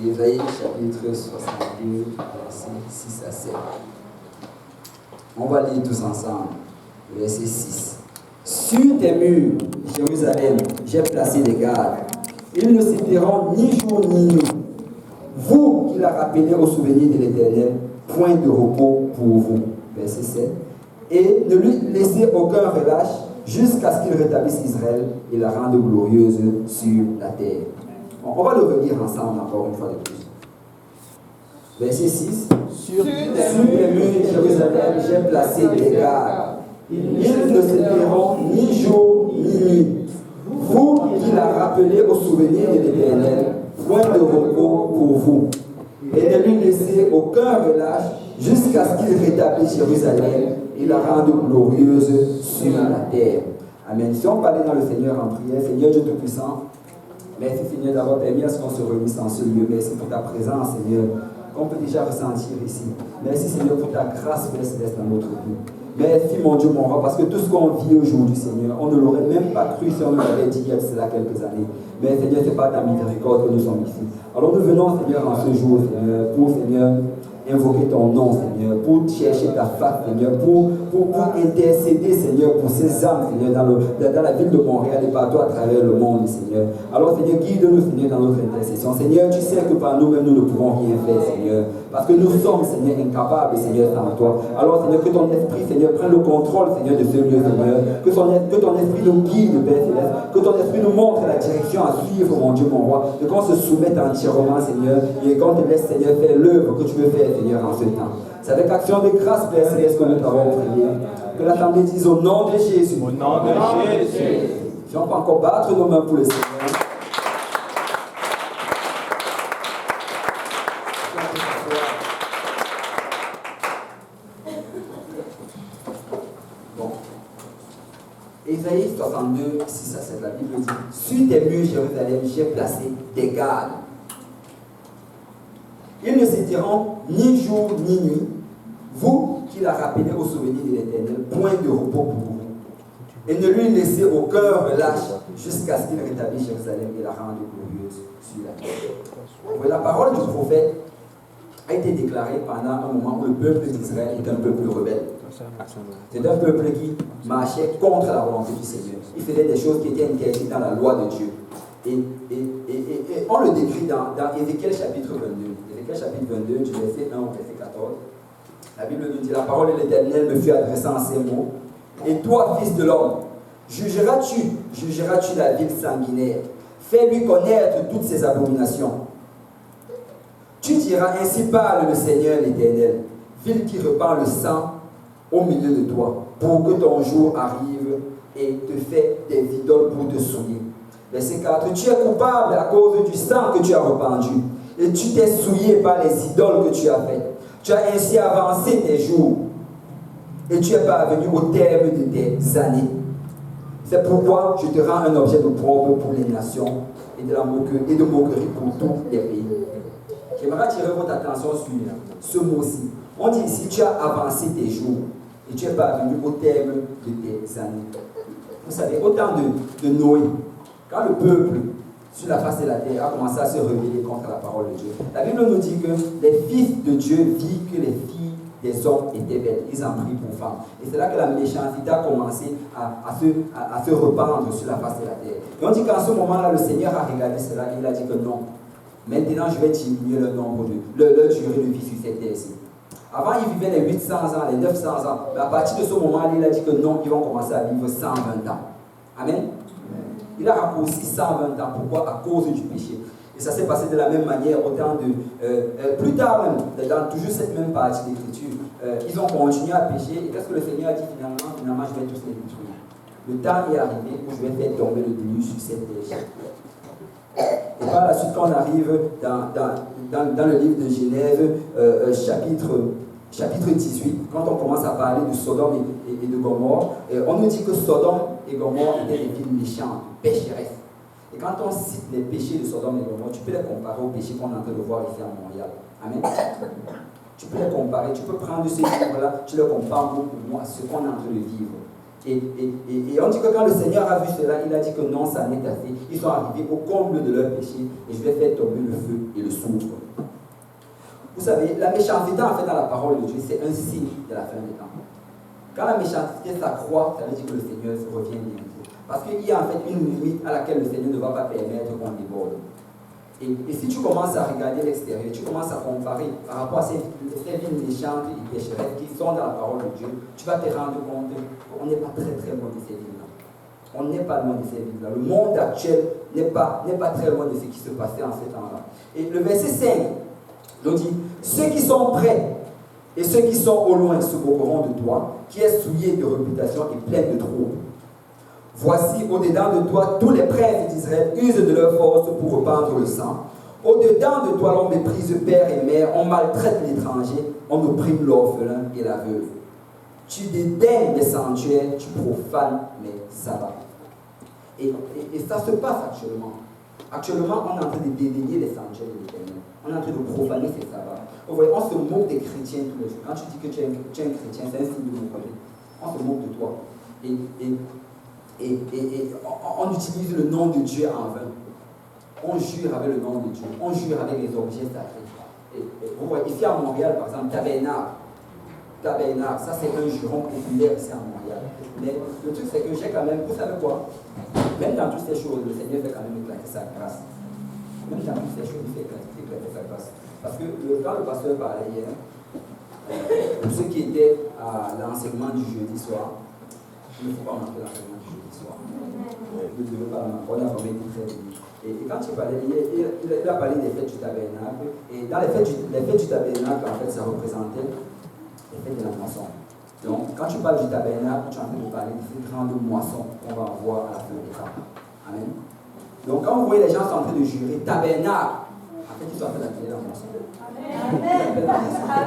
Ésaïe chapitre 62, versets 6 à 7. On va lire tous ensemble. Verset 6. Sur tes murs, Jérusalem, j'ai placé des gardes. Ils ne céderont ni jour ni nuit. Vous qui la rappelez au souvenir de l'Éternel, point de repos pour vous. Verset 7. Et ne lui laissez aucun relâche jusqu'à ce qu'il rétablisse Israël et la rende glorieuse sur la terre. On va le relire ensemble encore une fois de plus. Verset 6. Sur les murs de Jérusalem, j'ai placé des gardes. Ils ne céderont ni jour ni nuit. Vous qui la rappelez au souvenir de l'Éternel, point de repos pour vous. Et ne lui laissez aucun relâche jusqu'à ce qu'il rétablisse Jérusalem et la rende glorieuse sur la terre. Amen. Si on parlait dans le Seigneur en prière, Seigneur Dieu Tout-Puissant, merci Seigneur d'avoir permis à ce qu'on se réunisse en ce lieu. Merci pour ta présence, Seigneur, qu'on peut déjà ressentir ici. Merci Seigneur pour ta grâce, Père Céleste, dans notre vie. Merci mon Dieu, mon roi, parce que tout ce qu'on vit aujourd'hui, Seigneur, on ne l'aurait même pas cru si on nous l'avait dit il y a cela quelques années. Mais Seigneur, ce n'est pas ta miséricorde que nous sommes ici. Alors nous venons, Seigneur, en ce jour, Seigneur, pour, Seigneur, invoquer ton nom, Seigneur, pour chercher ta face, Seigneur, pour intercéder, Seigneur, pour ces âmes, Seigneur, dans la ville de Montréal et partout à travers le monde, Seigneur. Alors, Seigneur, guide-nous, Seigneur, dans notre intercession. Seigneur, tu sais que par nous-mêmes, nous ne pouvons rien faire, Seigneur, parce que nous sommes, Seigneur, incapables, Seigneur, sans toi. Alors, Seigneur, que ton esprit, Seigneur, prenne le contrôle, Seigneur, de ce lieu, Seigneur. Que ton esprit nous guide, Père Céleste. Que ton esprit nous montre la direction à suivre, mon Dieu, mon roi. Et qu'on se soumette entièrement, Seigneur, et qu'on te laisse, Seigneur, faire l'œuvre que tu veux faire, Seigneur, en ce temps. C'est avec action de grâce, Père Céleste, que nous t'avons prié. Que l'Assemblée dise au nom de Jésus. Au nom de Jésus. Si on peut encore battre nos mains pour le Seigneur. Bon. Ésaïe 62, 6 à 7, la Bible dit: sur tes murs, Jérusalem, j'ai placé des gardes. Ils ne se diront ni jour ni nuit, vous qui la rappelez au souvenir de l'Éternel, point de repos pour vous. Et ne lui laissez aucun relâche jusqu'à ce qu'il rétablisse Jérusalem et la rende glorieuse sur la terre. La parole du prophète a été déclarée pendant un moment où le peuple d'Israël était un peuple rebelle. C'est un peuple qui marchait contre la volonté du Seigneur. Il faisait des choses qui étaient interdites dans la loi de Dieu. Et on le décrit dans Ézéchiel chapitre 22. Ézéchiel chapitre 22, du verset 1 au verset 14. La Bible nous dit: la parole de l'Éternel me fut adressée en ces mots. Et toi, fils de l'homme, jugeras-tu la ville sanguinaire? Fais-lui connaître toutes ses abominations. Tu diras: ainsi parle le Seigneur l'Éternel, ville qui répand le sang au milieu de toi, pour que ton jour arrive et te fait des idoles pour te souiller. Verset 4. Tu es coupable à cause du sang que tu as répandu, et tu t'es souillé par les idoles que tu as faites. Tu as ainsi avancé tes jours, et tu es parvenu au terme de tes années. C'est pourquoi je te rends un objet d'opprobre pour les nations et de moquerie pour tous les pays. J'aimerais attirer votre attention sur ce mot-ci. On dit ici: tu as avancé tes jours, et tu es parvenu au terme de tes années. Vous savez, au temps de Noé, quand le peuple sur la face de la terre a commencé à se rebeller contre la parole de Dieu, la Bible nous dit que les fils de Dieu virent que les filles des hommes étaient belles. Ils en prirent pour femmes. Et c'est là que la méchanceté a commencé à se répandre sur la face de la terre. Et on dit qu'en ce moment-là, le Seigneur a regardé cela et il a dit que non. Maintenant, je vais diminuer le nombre leur durée de vie sur cette terre-ci. Avant, ils vivaient les 800 ans, les 900 ans. Mais à partir de ce moment-là, il a dit que non, ils vont commencer à vivre 120 ans. Amen. Il a raccourci 120 ans. Pourquoi? À cause du péché. Et ça s'est passé de la même manière au temps de... plus tard même, dans toujours cette même partie de l'Écriture, ils ont continué à pécher. Et qu'est-ce que le Seigneur a dit finalement, je vais tous les détruire. Le temps est arrivé où je vais faire tomber le déluge sur cette terre. Et par la suite, quand on arrive dans le livre de Genèse, chapitre 18, quand on commence à parler de Sodome et de Gomorrhe, on nous dit que Sodome et Gomorrhe étaient des villes méchantes, pécheresses. Et quand on cite les péchés de Sodome et Gomorrhe, tu peux les comparer aux péchés qu'on est en train de voir ici à Montréal. Amen. Tu peux les comparer, tu peux prendre ces livres-là, tu les compares mot pour mot à ce qu'on est en train de vivre. Et on dit que quand le Seigneur a vu cela, il a dit que non, ça n'est assez. Ils sont arrivés au comble de leur péché et je vais faire tomber le feu et le soufre. Vous savez, la méchanceté en fait dans la parole de Dieu, c'est un signe de la fin des temps. Quand la méchanceté s'accroît, ça veut dire que le Seigneur revient bientôt. Parce qu'il y a en fait une limite à laquelle le Seigneur ne va pas permettre qu'on déborde. Et si tu commences à regarder l'extérieur, tu commences à comparer par rapport à ces vies méchantes et pécheresses qui sont dans la parole de Dieu, tu vas te rendre compte qu'on n'est pas très très loin de ces vies-là. On n'est pas loin de ces vies-là. Le monde actuel n'est pas très loin de ce qui se passait en ces temps-là. Et le verset 5 nous dit, ceux qui sont près et ceux qui sont au loin se moqueront de toi, qui est souillé de réputation et plein de troubles. Voici, au-dedans de toi, tous les princes d'Israël usent de leur force pour répandre le sang. Au-dedans de toi, l'on méprise père et mère, on maltraite l'étranger, on opprime l'orphelin et la veuve. Tu dédaignes les sanctuaires, tu profanes les sabbats. Et ça se passe actuellement. Actuellement, on est en train de dédaigner les sanctuaires de l'Éternel. On est en train de profaner ces sabbats. Vous voyez, on se moque des chrétiens tous les jours. Quand tu dis que tu es un chrétien, c'est un signe de moquerie. On se moque de toi. Et on utilise le nom de Dieu en vain. On jure avec le nom de Dieu. On jure avec les objets sacrés. Et vous voyez, ici à Montréal, par exemple, tabernacle, ça c'est un juron populaire ici à Montréal. Mais le truc c'est que j'ai quand même, vous savez quoi? Même dans toutes ces choses, le Seigneur fait quand même éclater sa grâce. Même dans toutes ces choses, il fait éclater sa grâce. Parce que quand le pasteur parlait hier, pour ceux qui étaient à l'enseignement du jeudi soir, il ne faut pas manquer l'enseignement du jeudi soir. Ne devez pas manquer, on a vraiment été très bien. Et quand il parlait, il a parlé des fêtes du tabernacle. Et dans les fêtes du tabernacle, en fait, ça représentait les fêtes de la moisson. Donc, quand tu parles du tabernacle, tu es en train de parler de ces grandes moissons qu'on va avoir à la fin des temps. Amen. Donc, quand vous voyez les gens sont en train de jurer tabernacle, en fait, ils sont en train d'appeler la moisson.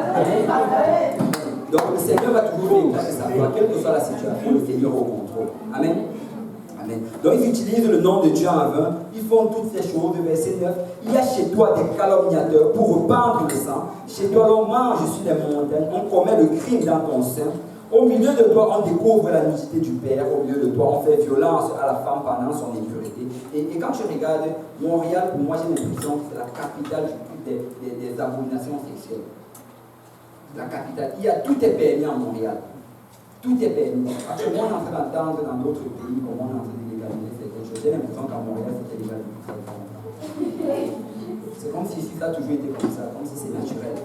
Amen. Donc, le Seigneur va toujours éclater sa voix, quelle que soit la situation, le Seigneur au contrôle. Amen. Amen. Donc ils utilisent le nom de Dieu en vain, ils font toutes ces choses. Verset 9, il y a chez toi des calomniateurs pour répandre le sang. Chez toi l'on mange sur les montagnes, on commet le crime dans ton sein. Au milieu de toi on découvre la nudité du Père, au milieu de toi on fait violence à la femme pendant son impureté. Et quand tu regardes Montréal, pour moi j'ai l'impression que c'est la capitale des abominations sexuelles. La capitale, tout est permis en Montréal. Tout est permis. Actuellement, on est en train d'entendre dans d'autres pays comment on est en train de légaliser certaines choses. J'ai l'impression qu'en Montréal, c'était légal depuis très longtemps. C'est comme si ici, ça a toujours été comme ça, comme si c'est naturel.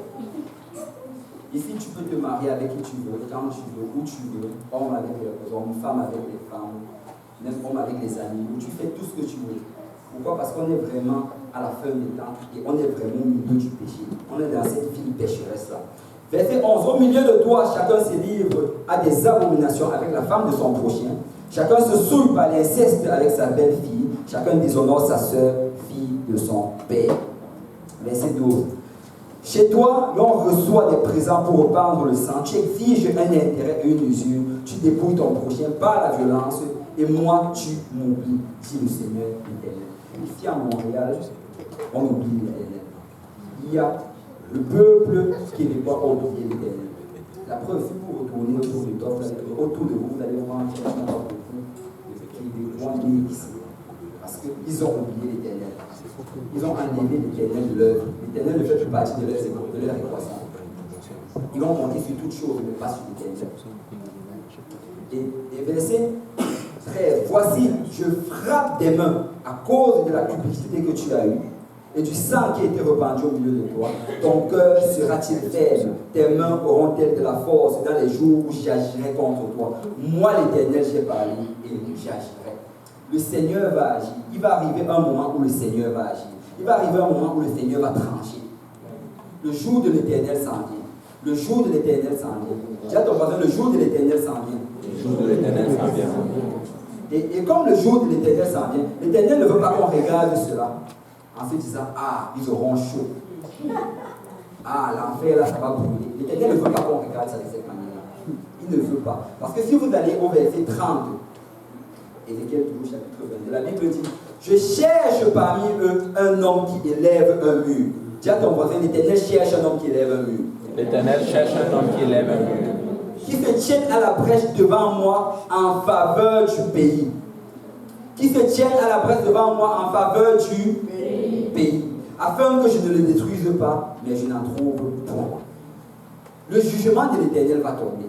Ici, tu peux te marier avec qui tu veux, quand tu veux, où tu veux, homme avec les hommes, femme avec les femmes, même homme avec les amis, où tu fais tout ce que tu veux. Pourquoi? Parce qu'on est vraiment à la fin des temps et on est vraiment au milieu du péché. On est dans cette vie pécheresse-là. Verset 11, au milieu de toi, chacun se livre à des abominations avec la femme de son prochain. Chacun se souille par l'inceste avec sa belle-fille. Chacun déshonore sa sœur, fille de son père. Verset 12. Chez toi, l'on reçoit des présents pour répandre le sang. Tu exiges un intérêt et une usure. Tu dépouilles ton prochain par la violence. Et moi, tu m'oublies, dit le Seigneur l'Éternel. Ici à Montréal, on oublie l'Éternel. Il y a le peuple qui n'est pas oublié l'Éternel. La preuve, si vous retournez autour de vous, vous allez voir qu'il y a beaucoup de points ici. Parce qu'ils ont oublié l'Éternel. Ils ont enlevé l'Éternel de l'œuvre. L'Éternel ne fait plus partie de leur équation. Ils vont compter sur toutes choses, mais pas sur l'Éternel. Et verset 13. Voici, je frappe des mains à cause de la cupidité que tu as eue et du sang qui a été répandu au milieu de toi. Ton cœur sera-t-il faible? Tes mains auront-elles de la force dans les jours où j'agirai contre toi? Moi, l'Éternel, j'ai parlé et j'agirai. Le Seigneur va agir. Il va arriver un moment où le Seigneur va agir. Il va arriver un moment où le Seigneur va trancher. Le jour de l'Éternel s'en vient. Le jour de l'Éternel s'en vient. Dis à ton voisin, le jour de l'Éternel s'en vient. Le jour de l'Éternel s'en vient. Et comme le jour de l'Éternel s'en vient, l'Éternel ne veut pas qu'on regarde cela en se disant, ah, ils auront chaud. Ah, l'enfer là, ça va brûler. L'Éternel ne veut pas qu'on regarde ça de cette manière-là. Il ne veut pas. Parce que si vous allez au verset 30, Ézéchiel chapitre 22, la Bible dit, je cherche parmi eux un homme qui élève un mur. Dis à ton voisin, l'Éternel cherche un homme qui élève un mur. L'Éternel cherche un homme qui élève un mur. qui se tiennent à la brèche devant moi en faveur du pays. Qui se tiennent à la brèche devant moi en faveur du pays. Afin que je ne le détruise pas, mais je n'en trouve point. Le jugement de l'Éternel va tomber.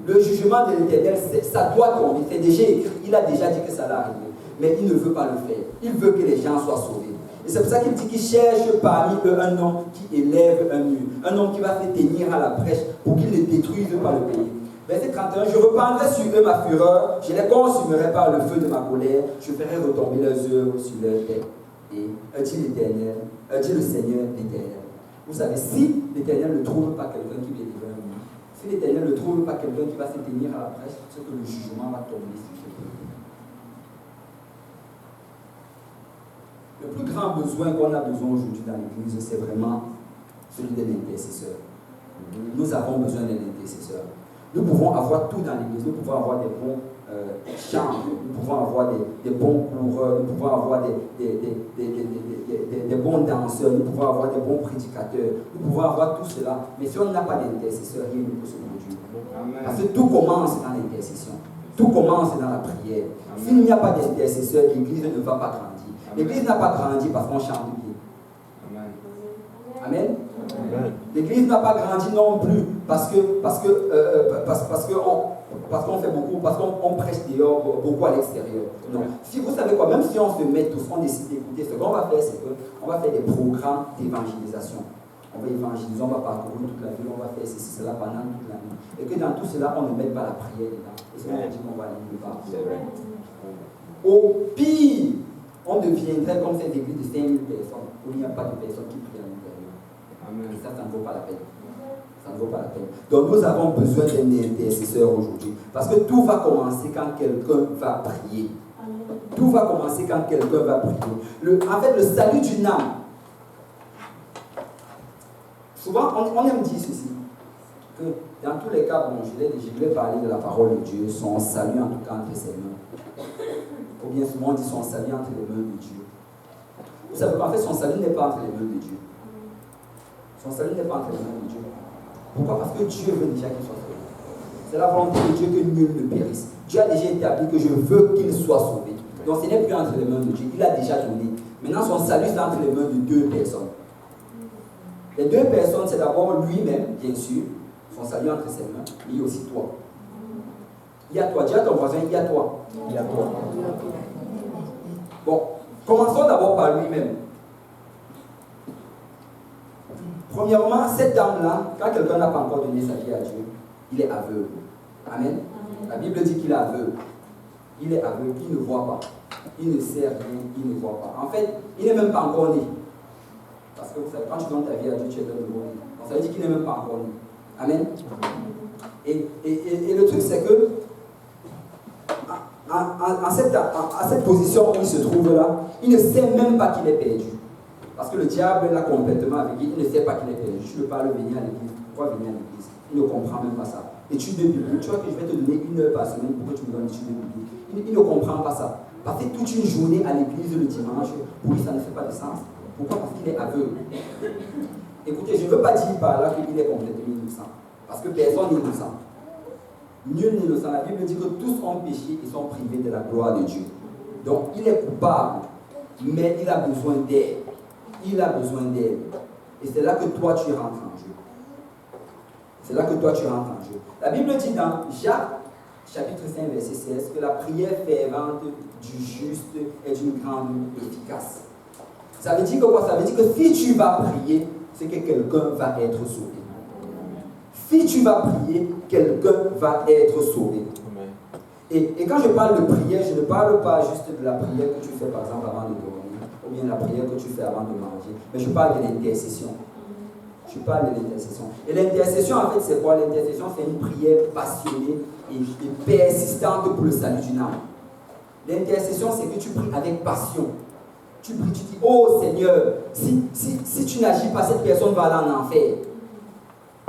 Le jugement de l'Éternel, ça doit tomber. C'est déjà écrit. Il a déjà dit que ça va arriver. Mais il ne veut pas le faire. Il veut que les gens soient sauvés. Et c'est pour ça qu'il dit qu'il cherche parmi eux un homme qui élève un mur. Un homme qui va se tenir à la brèche pour qu'il ne détruise pas le pays. Verset 31, je reprendrai sur eux ma fureur, je les consumerai par le feu de ma colère, je ferai retomber leurs œuvres sur leur tête. Et dit l'Éternel, dit le Seigneur l'Éternel. Vous savez, si l'Éternel ne trouve pas quelqu'un qui vient délivrer un mur, si l'Éternel ne trouve pas quelqu'un qui va se tenir à la brèche, c'est que le jugement va tomber sur ce pays. Le plus grand besoin qu'on a besoin aujourd'hui dans l'Église, c'est vraiment celui de l'intercesseur. Nous avons besoin d'un intercesseur. Nous pouvons avoir tout dans l'Église. Nous pouvons avoir des bons chants, nous pouvons avoir des bons coureurs, nous pouvons avoir des bons danseurs, nous pouvons avoir des bons prédicateurs, nous pouvons avoir tout cela. Mais si on n'a pas d'intercesseur, rien ne peut se produire. Parce que tout commence dans l'intercession. Tout commence dans la prière. S'il n'y a pas d'intercesseur, l'Église ne va pas grandir. L'Église n'a pas grandi parce qu'on chante bien. Amen. L'Église n'a pas grandi non plus parce qu'on fait beaucoup, parce qu'on prêche dehors beaucoup à l'extérieur. Non. Si vous savez quoi, même si on se met tous, on décide d'écouter, ce qu'on va faire, c'est qu'on va faire des programmes d'évangélisation. On va évangéliser, on va parcourir toute la ville, on va faire ceci, cela pendant toute la nuit. Et que dans tout cela, on ne met pas la prière dedans. Et c'est on dit qu'on va aller nulle part. Au pire, on deviendrait comme cette église de 5000 personnes, où il n'y a pas de personnes qui prient à l'intérieur. Et ça ne vaut pas la peine. Ça ne vaut pas la peine. Donc nous avons besoin d'un intercesseur aujourd'hui. Parce que tout va commencer quand quelqu'un va prier. Tout va commencer quand quelqu'un va prier. En fait, le salut d'une âme. Souvent, on aime dire ceci. Que dans tous les cas, bon, je voulais parler de la parole de Dieu, son salut en tout cas entre ses mains. Ou bien souvent on dit son salut entre les mains de Dieu. Vous savez qu'en fait, son salut n'est pas entre les mains de Dieu. Son salut n'est pas entre les mains de Dieu. Pourquoi? Parce que Dieu veut déjà qu'il soit sauvé. C'est la volonté de Dieu que nul ne périsse. Dieu a déjà établi que je veux qu'il soit sauvé. Donc ce n'est plus entre les mains de Dieu. Il a déjà donné. Maintenant, son salut c'est entre les mains de deux personnes. Les deux personnes, c'est d'abord lui-même, bien sûr. Son salut entre ses mains. Mais il y a aussi toi. Il y a toi. Dis à ton voisin, il y a toi. Il y a toi. Bon, commençons d'abord par lui-même. Premièrement, cette dame-là, quand quelqu'un n'a pas encore donné sa vie à Dieu, il est aveugle. Amen. La Bible dit qu'il est aveugle. Il est aveugle, il ne voit pas. Il ne sait rien, il ne voit pas. En fait, il n'est même pas encore né. Parce que vous savez, quand tu donnes ta vie à Dieu, tu es un nouveau né. Donc ça veut dire qu'il n'est même pas encore né. Amen. Et le truc, c'est que à cette position où il se trouve là, il ne sait même pas qu'il est perdu. Parce que le diable l'a complètement avec lui, il ne sait pas qu'il est perdu. Je ne veux pas le venir à l'église. Pourquoi venir à l'église? Il ne comprend même pas ça. Étude biblique. Tu vois que je vais te donner 1 heure par semaine pour que tu me donnes l'étude biblique. Il ne comprend pas ça. Passer toute une journée à l'église le dimanche, pour lui ça ne fait pas de sens. Pourquoi? Parce qu'il est aveugle. Écoutez, je ne veux pas dire par là qu'il est complètement innocent. Parce que personne n'est innocent. Nul n'est innocent. La Bible dit que tous ont péché et sont privés de la gloire de Dieu. Donc il est coupable, mais il a besoin d'aide. Il a besoin d'aide. Et c'est là que toi tu rentres en jeu. C'est là que toi tu rentres en jeu. La Bible dit dans Jacques, chapitre 5, verset 16, que la prière fervente du juste est d'une grande efficace. Ça veut dire que quoi? Ça veut dire que si tu vas prier, c'est que quelqu'un va être sauvé. Si tu vas prier, quelqu'un va être sauvé. Et quand je parle de prière, je ne parle pas juste de la prière que tu fais par exemple avant de dormir, ou bien la prière que tu fais avant de manger, mais je parle de l'intercession. Je parle de l'intercession. Et l'intercession, en fait, c'est quoi? L'intercession, c'est une prière passionnée et persistante pour le salut d'une âme. L'intercession, c'est que tu pries avec passion. Tu pries, tu dis, oh Seigneur, si tu n'agis pas, cette personne va aller en enfer.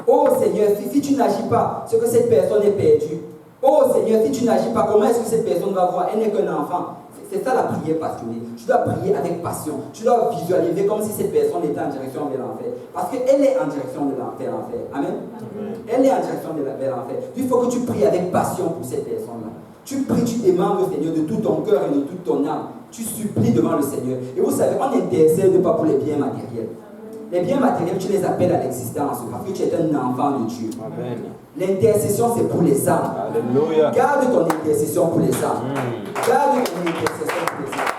Oh Seigneur, si tu n'agis pas, c'est que cette personne est perdue. Oh Seigneur, si tu n'agis pas, comment est-ce que cette personne va voir? Elle n'est qu'un enfant. C'est ça la prière passionnée. Tu dois prier avec passion. Tu dois visualiser comme si cette personne était en direction vers l'enfer. Parce qu'elle est en direction vers l'enfer. Amen. Elle est en direction vers l'enfer. Il faut que tu pries avec passion pour cette personne-là. Tu pries, tu demandes au Seigneur de tout ton cœur et de toute ton âme. Tu supplies devant le Seigneur. Et vous savez, on n'intercède pas pour les biens matériels. Les biens matériels, tu les appelles à l'existence parce que tu es un enfant de Dieu. Amen. L'intercession, c'est pour les âmes. Alléluia. Garde ton intercession pour les âmes. Garde ton intercession pour les âmes.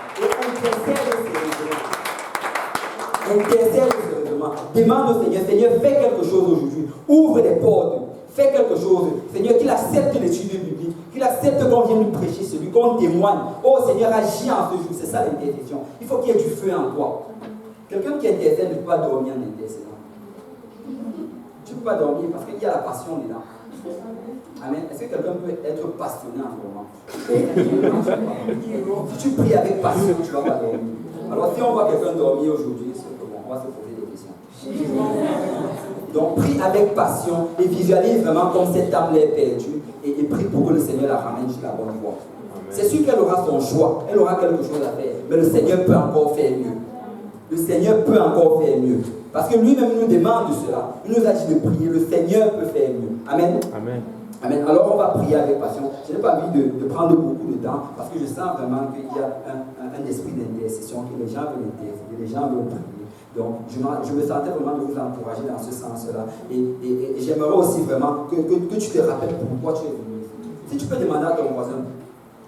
Et intercède sérieusement. Demande au Seigneur, Seigneur, fais quelque chose aujourd'hui. Ouvre les portes. Fais quelque chose. Seigneur, qu'il accepte l'étude biblique. Qu'il accepte qu'on vienne lui prêcher celui, qu'on témoigne. Oh Seigneur, agis en ce jour. C'est ça l'intercession. Il faut qu'il y ait du feu en toi. Quelqu'un qui intercède ne peut pas dormir en intercédant. Tu ne peux pas dormir parce qu'il y a la passion dedans. Amen. Est-ce que quelqu'un peut être passionné en ce moment? Si tu pries avec passion, tu ne vas pas dormir. Alors si on voit quelqu'un dormir aujourd'hui, c'est que bon, on va se poser des questions. Donc prie avec passion et visualise vraiment comme cette âme est perdue et prie pour que le Seigneur la ramène sur la bonne voie. C'est sûr qu'elle aura son choix, elle aura quelque chose à faire, mais le Seigneur peut encore faire mieux. Le Seigneur peut encore faire mieux. Parce que lui-même nous demande cela. Il nous a dit de prier. Le Seigneur peut faire mieux. Amen. Amen. Amen. Alors on va prier avec passion. Je n'ai pas envie de prendre beaucoup de temps parce que je sens vraiment qu'il y a un esprit d'intercession, que les gens veulent intercéder, les gens veulent prier. Donc je me sentais vraiment de vous encourager dans ce sens-là. Et j'aimerais aussi vraiment que tu te rappelles pourquoi tu es venu ici. Si tu peux demander à ton voisin,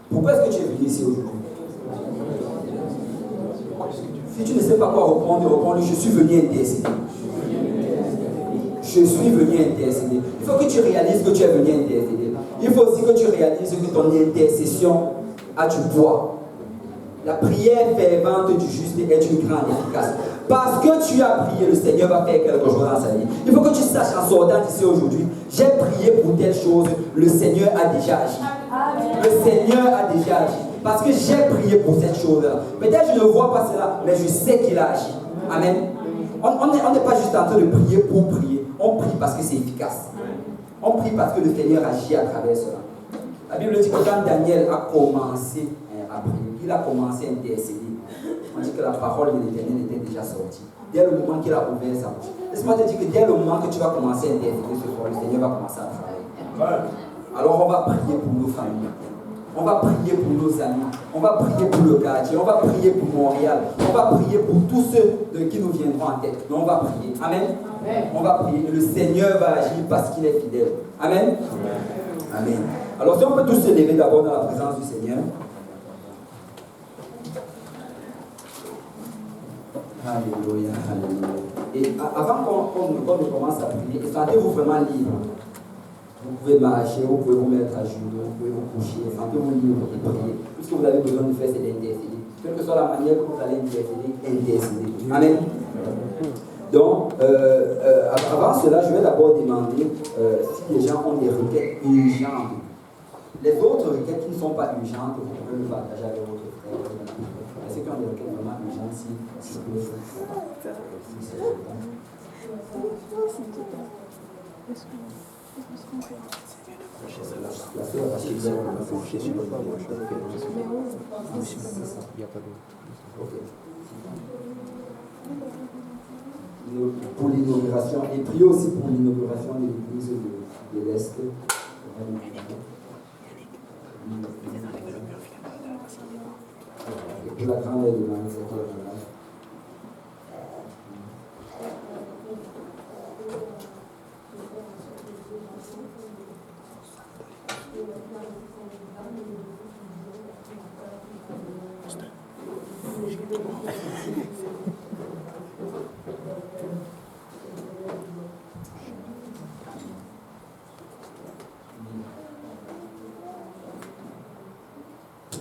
pourquoi est-ce que tu es venu ici aujourd'hui? Si tu ne sais pas quoi répondre, je suis venu intercéder. Je suis venu intercéder. Il faut que tu réalises que tu es venu intercéder. Il faut aussi que tu réalises que ton intercession a du poids. La prière fervente du juste est d'une grande efficace. Parce que tu as prié, le Seigneur va faire quelque chose dans sa vie. Il faut que tu saches en sortant d'ici aujourd'hui, j'ai prié pour telle chose, le Seigneur a déjà agi. Le Seigneur a déjà agi. Parce que j'ai prié pour cette chose-là. Peut-être je ne vois pas cela, mais je sais qu'il a agi. Amen. On n'est pas juste en train de prier pour prier. On prie parce que c'est efficace. On prie parce que le Seigneur agit à travers cela. La Bible dit que quand Daniel a commencé à prier, il a commencé à intercéder. On dit que la parole de l'Éternel était déjà sortie. Dès le moment qu'il a ouvert sa bouche. Laisse-moi te dire que dès le moment que tu vas commencer à intercéder ce soir, le Seigneur va commencer à travailler. Alors on va prier pour nos familles. On va prier pour nos amis, on va prier pour le quartier, on va prier pour Montréal, on va prier pour tous ceux qui nous viendront en tête. Donc on va prier. Amen. Amen. On va prier. Le Seigneur va agir parce qu'il est fidèle. Amen. Amen. Amen. Alors si on peut tous se lever d'abord dans la présence du Seigneur. Alléluia, alléluia. Et avant qu'on ne commence à prier, sentez-vous vraiment libre. Vous pouvez marcher, vous pouvez vous mettre à genoux, vous pouvez vous coucher, sentez-vous libre de prier. Tout ce que vous avez besoin de faire, c'est d'intercéder. Quelle que soit la manière que vous allez intercéder. Amen. Donc, avant cela, je vais d'abord demander si les gens ont des requêtes urgentes. Les autres requêtes qui ne sont pas urgentes, vous pouvez le partager avec votre frère. Est-ce qu'il y a des requêtes vraiment urgentes si vous pouvez faire? Pour l'inauguration et priez aussi pour l'inauguration de l'église de l'Est. Et pour la grande de la miséricorde.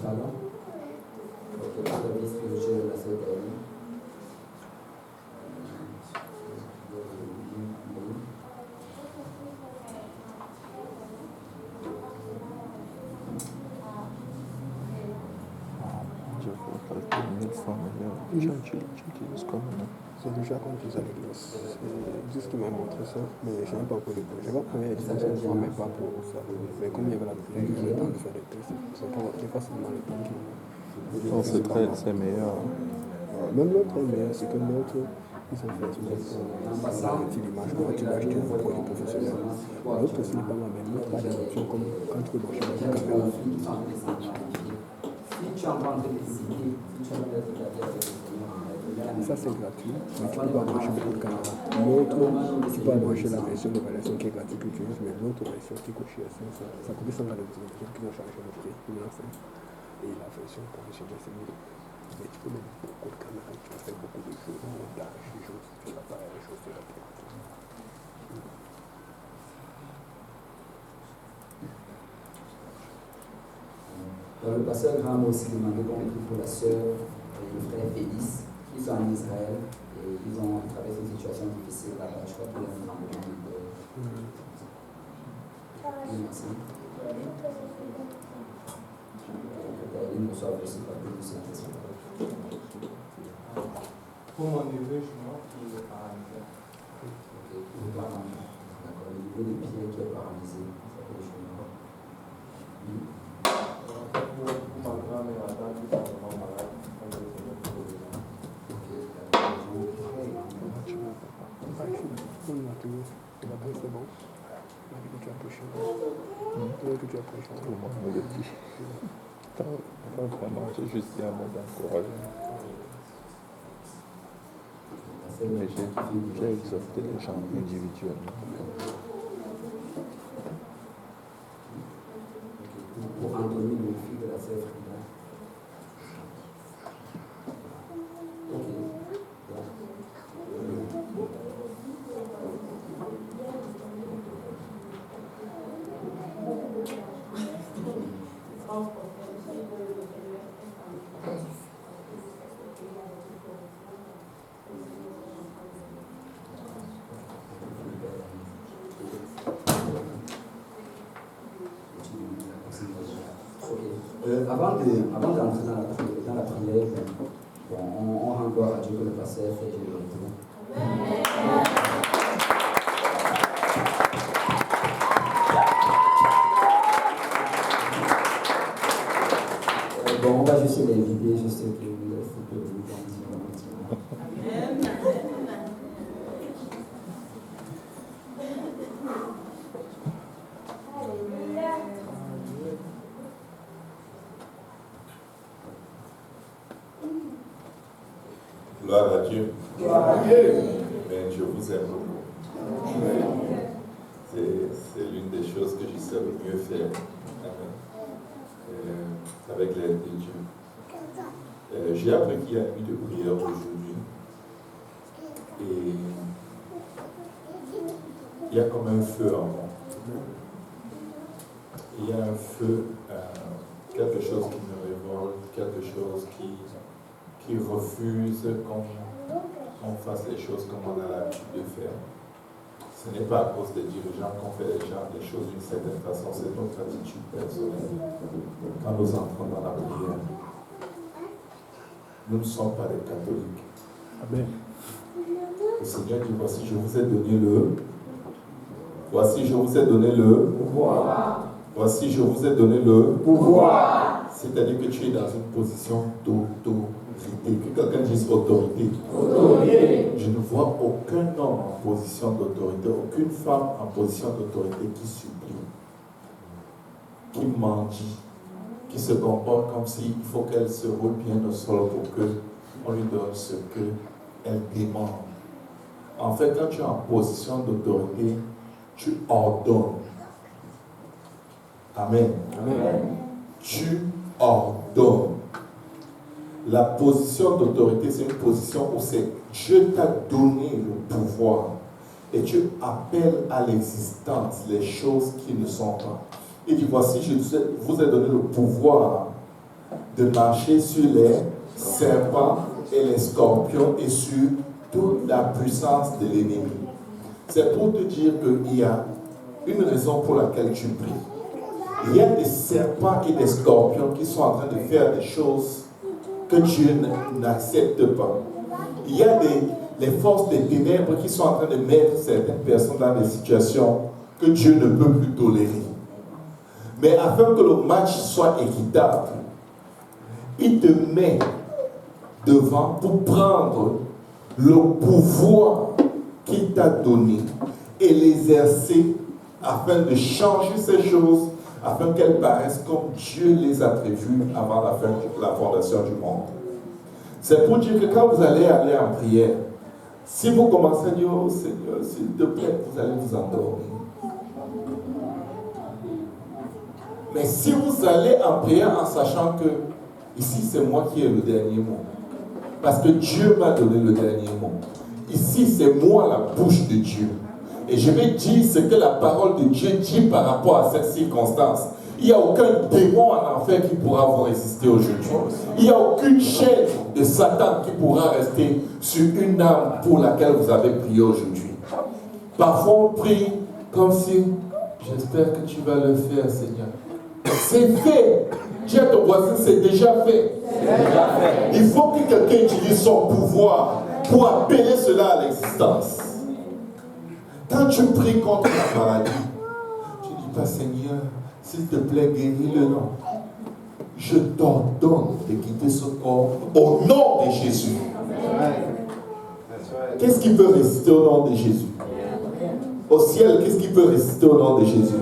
Pardon? Ok, par la vie spirituelle de la sœur Dani. C'est déjà qu'on faisait à l'église. C'est juste qui m'a montré ça, mais je n'ai pas encore le projet. Je vais prendre les fois, mais pas pour ça. Mais comme il y avait la prière, j'ai le temps de faire des tests. C'est pas facilement le temps qui Non, c'est meilleur. Même l'autre est meilleur, c'est que l'autre, ils ont fait une l'image, quand tu vas acheter un produit professionnel. L'autre aussi n'est pas mal, mais l'autre a des options comme quand tu peux brancher la caméra. Ça c'est gratuit, mais tu peux pas brancher beaucoup de caméras. L'autre, tu peux brancher la version de validation qui est gratuite que tu utilises, mais l'autre version qui coûte cher, ça coûte 100 $, qui vont changer le prix. Et la version professionnelle, c'est 1000 €. Mais tu peux mettre beaucoup de caméras, tu peux faire beaucoup de choses, montage, des choses, tu vas pas les choses sur la télé. Le pasteur Graham a aussi demandé qu'on prie pour la sœur et le frère Félix. Ils sont en Israël et ils ont traversé une situation difficile là-bas. Je crois qu'il y a un tremblement de terre. Merci. Ils reçoivent aussi pas plus de cette question. Pour mon neveu, je suis mort, il est paralysé. D'accord. Le niveau de pied qui est paralysé, ça peut être mort. Pour ma grand-mère, la dame qui est vraiment malade, on peut se mettre pour les gens. C'est bon. Tu as prêché. Tu as prêché. Tout le monde me le dit. Pas vraiment, j'ai juste dit un mot d'encouragement. Mais j'ai exhorté les gens individuellement. Pour Anthony, le fils de la sœur Frida. Avant d'entrer dans la prière, bon, on rend gloire à Dieu que le pasteur fait Dieu le retour. Bon, on va juste les vider, je sais que vous laissez un peu de temps. Gloire à Dieu. Gloire à Dieu. Mais je vous aime beaucoup. C'est l'une des choses que je sais le mieux faire. Amen. Avec l'aide de Dieu. J'ai appris qu'il y a une nuit de prière aujourd'hui. Et il y a comme un feu en moi. Il y a un feu, quelque chose qui me révolte, quelque chose qui refuse qu'on fasse les choses comme on a l'habitude de faire. Ce n'est pas à cause des dirigeants qu'on fait les choses d'une certaine façon, c'est notre attitude personnelle. Quand nous entrons dans la prière, nous ne sommes pas des catholiques. Amen. Le Seigneur dit, voici je vous ai donné le pouvoir. Voici je vous ai donné le pouvoir. C'est-à-dire que tu es dans une position d'autorité. Que quelqu'un dise autorité. Je ne vois aucun homme en position d'autorité, aucune femme en position d'autorité qui supplie, qui mendie, qui se comporte comme s'il faut qu'elle se roule bien au sol pour qu'on lui donne ce qu'elle demande. En fait, quand tu es en position d'autorité, tu ordonnes. Amen. Amen. Tu ordonnes. La position d'autorité, c'est une position où c'est Dieu t'a donné le pouvoir et tu appelles à l'existence les choses qui ne sont pas. Il dit, voici, je vous ai donné le pouvoir de marcher sur les serpents et les scorpions et sur toute la puissance de l'ennemi. C'est pour te dire qu'il y a une raison pour laquelle tu pries. Il y a des serpents et des scorpions qui sont en train de faire des choses que Dieu n'accepte pas. Il y a les forces des ténèbres qui sont en train de mettre certaines personnes dans des situations que Dieu ne peut plus tolérer. Mais afin que le match soit équitable, il te met devant pour prendre le pouvoir qu'il t'a donné et l'exercer afin de changer ces choses, afin qu'elles paraissent comme Dieu les a prévues avant la fondation du monde. C'est pour dire que quand vous allez aller en prière, si vous commencez à dire, oh Seigneur, s'il te plaît, vous allez vous endormir. Mais si vous allez en prière en sachant que ici c'est moi qui ai le dernier mot, parce que Dieu m'a donné le dernier mot. Ici c'est moi la bouche de Dieu. Et je vais dire ce que la parole de Dieu dit par rapport à cette circonstance. Il n'y a aucun démon en enfer qui pourra vous résister aujourd'hui. Il n'y a aucune chaîne de Satan qui pourra rester sur une âme pour laquelle vous avez prié aujourd'hui. Parfois on prie comme si, j'espère que tu vas le faire, Seigneur. C'est fait. Dis à ton voisin, c'est déjà fait. Il faut que quelqu'un utilise son pouvoir pour appeler cela à l'existence. Quand tu pries contre la maladie, tu ne dis pas, Seigneur, s'il te plaît, guéris-le, non. Je t'ordonne de quitter ce corps au nom de Jésus. Qu'est-ce qui peut résister au nom de Jésus? Au ciel, qu'est-ce qui peut résister au nom de Jésus?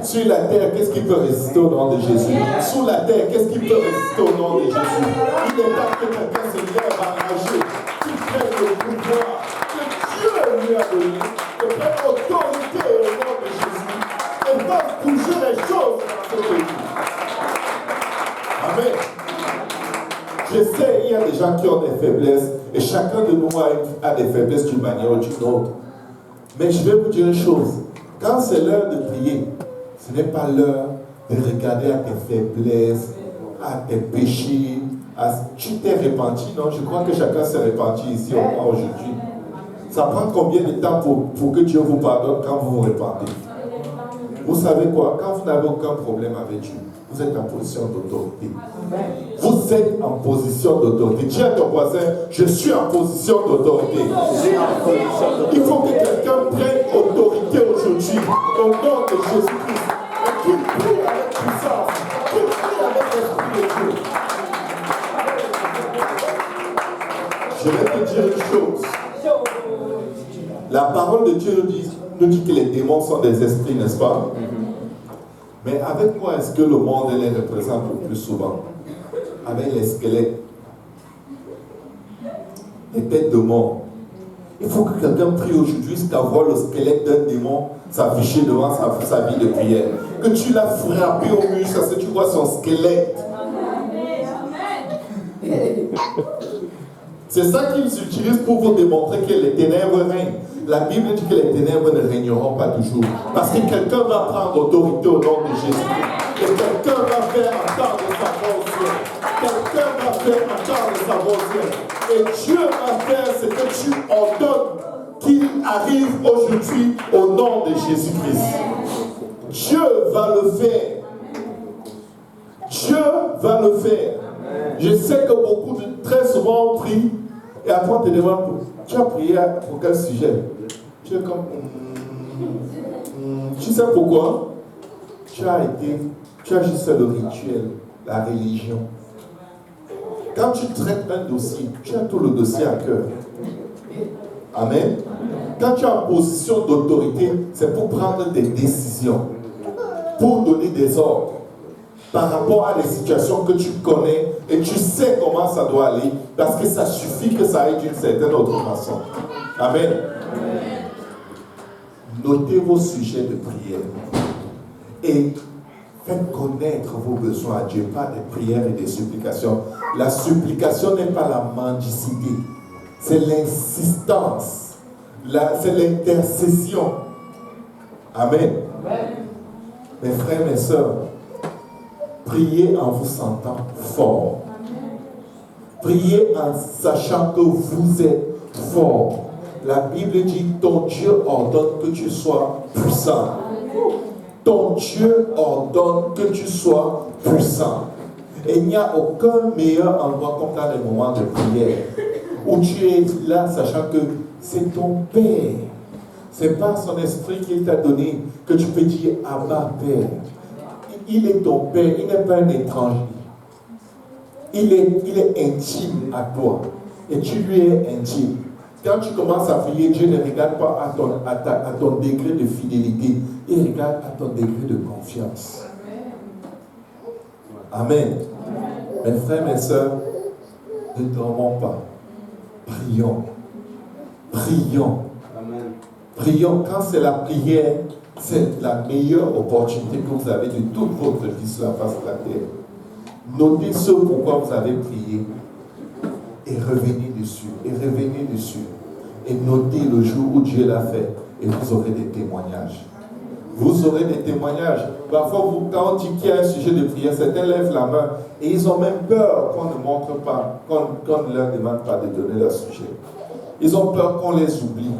Sur la terre, qu'est-ce qui peut résister au nom de Jésus? Sous la terre, qu'est-ce qui peut résister au nom de Jésus? Il est temps que quelqu'un se lève à manger, qui prenne le pouvoir que Dieu lui a donné, de prendre autorité au nom de Jésus et fasse bouger les choses dans ce pays. Amen. Je sais, il y a des gens qui ont des faiblesses et chacun de nous a des faiblesses d'une manière ou d'une autre. Mais je vais vous dire une chose, quand c'est l'heure de prier, ce n'est pas l'heure de regarder à tes faiblesses, à tes péchés. Tu t'es repenti, non? Je crois que chacun s'est repenti ici au moins aujourd'hui. Ça prend combien de temps pour que Dieu vous pardonne quand vous vous repentez? Vous savez quoi? Quand vous n'avez aucun problème avec Dieu, vous êtes en position d'autorité. Vous êtes en position d'autorité. Dis à ton voisin, je suis en position d'autorité. Il faut que quelqu'un prenne autorité aujourd'hui au nom de Jésus-Christ. Et qu'il prie avec puissance, qu'il prie avec l'Esprit de Dieu. Je vais te dire une chose. La parole de Dieu nous dit que les démons sont des esprits, n'est-ce pas? Mais avec quoi est-ce que le monde les représente le plus souvent? Avec les squelettes, les têtes de mort. Il faut que quelqu'un prie aujourd'hui jusqu'à voir le squelette d'un démon s'afficher devant sa vie de prière. Que tu l'as frappé au mur, ça que tu vois son squelette. C'est ça qu'ils utilisent pour vous démontrer que les ténèbres règnent. La Bible dit que les ténèbres ne régneront pas toujours. Parce que quelqu'un va prendre autorité au nom de Jésus. Et quelqu'un va faire entendre sa voix au ciel. Quelqu'un va faire entendre sa voix au ciel. Et Dieu va faire ce que tu ordonnes qu'il arrive aujourd'hui au nom de Jésus-Christ. Dieu va le faire. Dieu va le faire. Je sais que beaucoup, très souvent, on prie et après on te demande, tu as prié pour quel sujet? Tu es comme, tu sais pourquoi? Tu as juste fait le rituel, la religion. Quand tu traites un dossier, tu as tout le dossier à cœur. Amen. Quand tu es en position d'autorité, c'est pour prendre des décisions, pour donner des ordres par rapport à des situations que tu connais et tu sais comment ça doit aller, parce que ça suffit que ça aille d'une certaine autre façon. Amen. Notez vos sujets de prière et faites connaître vos besoins à Dieu, pas des prières et des supplications. La supplication n'est pas la mendicité, c'est l'insistance, c'est l'intercession. Amen. Mes frères, mes sœurs, priez en vous sentant fort. Priez en sachant que vous êtes fort. La Bible dit, ton Dieu ordonne que tu sois puissant. Ton Dieu ordonne que tu sois puissant. Et il n'y a aucun meilleur endroit comme dans les moments de prière, où tu es là sachant que c'est ton Père. Ce n'est pas son esprit qui t'a donné que tu peux dire Abba Père. Il est ton Père, il n'est pas un étranger. il est intime à toi. Et tu lui es intime. Quand tu commences à prier, Dieu ne regarde pas à ton degré de fidélité. Il regarde à ton degré de confiance. Amen. Mes frères, mes sœurs, ne dormons pas. Prions. Prions. Amen. Prions. Quand c'est la prière, c'est la meilleure opportunité que vous avez de toute votre vie sur la face de la terre. Notez ce pourquoi vous avez prié et revenez dessus. Et revenez dessus. Et notez le jour où Dieu l'a fait et vous aurez des témoignages. Vous aurez des témoignages. Parfois, quand on dit qu'il y a un sujet de prière, certains lèvent la main et ils ont même peur qu'on ne montre pas, qu'on ne leur demande pas de donner leur sujet. Ils ont peur qu'on les oublie.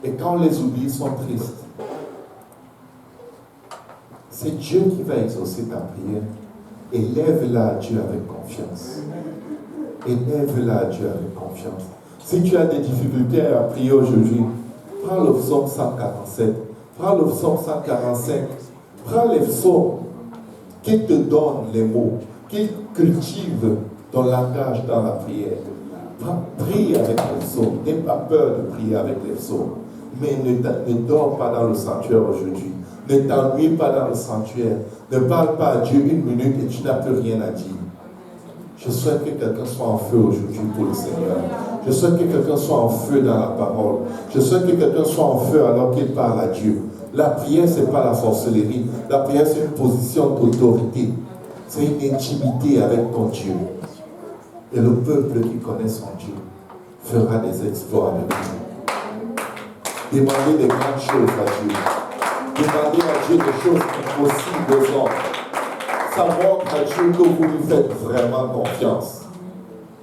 Et quand on les oublie, ils sont tristes. C'est Dieu qui va exaucer ta prière. Élève-la à Dieu avec confiance. Élève-la à Dieu avec confiance. Si tu as des difficultés à prier aujourd'hui, prends le psaume 147, prends le psaume 145, prends les psaumes qui te donnent les mots, qui cultivent ton langage dans la prière. Prie avec les psaumes. N'aie pas peur de prier avec les psaumes. Mais ne dors pas dans le sanctuaire aujourd'hui. Ne t'ennuie pas dans le sanctuaire. Ne parle pas à Dieu une minute et tu n'as plus rien à dire. Je souhaite que quelqu'un soit en feu aujourd'hui pour le Seigneur. Je souhaite que quelqu'un soit en feu dans la parole. Je souhaite que quelqu'un soit en feu alors qu'il parle à Dieu. La prière, ce n'est pas la sorcellerie. La prière, c'est une position d'autorité. C'est une intimité avec ton Dieu. Et le peuple qui connaît son Dieu fera des exploits avec lui. Demandez des grandes choses à Dieu. Demandez à Dieu des choses impossibles aux hommes. Ça montre à Dieu que vous lui faites vraiment confiance.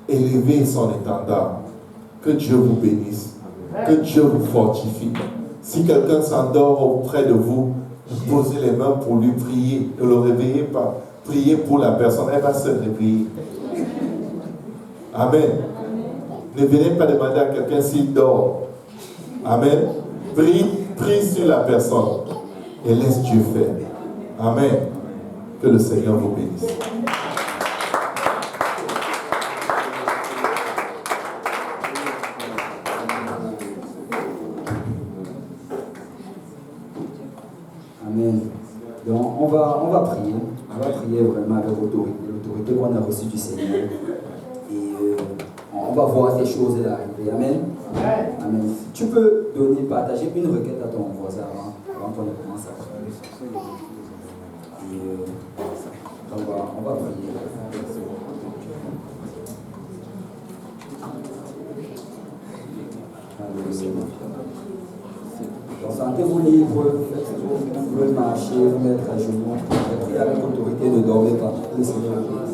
Élevez son étendard. Que Dieu vous bénisse. Que Dieu vous fortifie. Si quelqu'un s'endort auprès de vous, posez les mains pour lui prier. Ne le réveillez pas. Priez pour la personne. Elle va se réveiller. Amen. Ne venez pas demander à quelqu'un s'il dort. Amen. Prie sur la personne. Et laisse Dieu faire. Amen. Que le Seigneur vous bénisse. Amen. Donc, on va prier. On va prier vraiment avec l'autorité qu'on a reçue du Seigneur. Et on va voir ces choses arriver. Amen. Amen. Tu peux partager une requête à ton voisin avant qu'on ne commence à prier. Et on va prier. Donc, sentez-vous libre, vous pouvez marcher, vous mettre à genoux, priez avec autorité, ne dormez pas. Le Seigneur.